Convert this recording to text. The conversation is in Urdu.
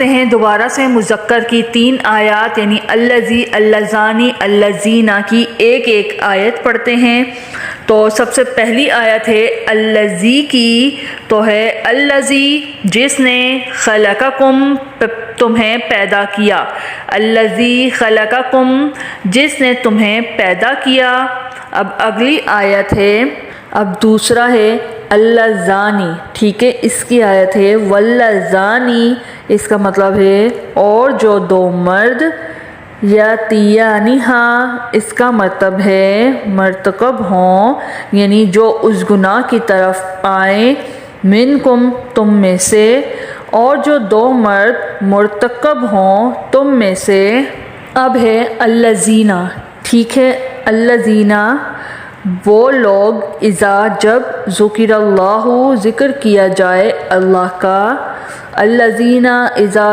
ہیں دوبارہ سے مذکر کی 3 آیات یعنی الذی، اللذانی، اللذینہ کی ایک ایک آیت پڑھتے ہیں۔ تو سب سے پہلی آیت ہے الذی کی، تو ہے الذی جس نے خلقکم تمہیں پیدا کیا، الذی خلقکم جس نے تمہیں پیدا کیا۔ اب اگلی آیت ہے، اب دوسرا ہے اللذانی، ٹھیک ہے، اس کی آیت ہے واللذانی، اس کا مطلب ہے اور جو 2 مرد، یاتیانہا اس کا مطلب ہے مرتکب ہوں، یعنی جو اس گناہ کی طرف آئیں، منکم تم میں سے، اور جو 2 مرد مرتکب ہوں تم میں سے۔ اب ہے الذینہ، ٹھیک ہے، الذینہ وہ لوگ اذا جب ذکر اللہ ذکر کیا جائے اللہ کا، الذین اذا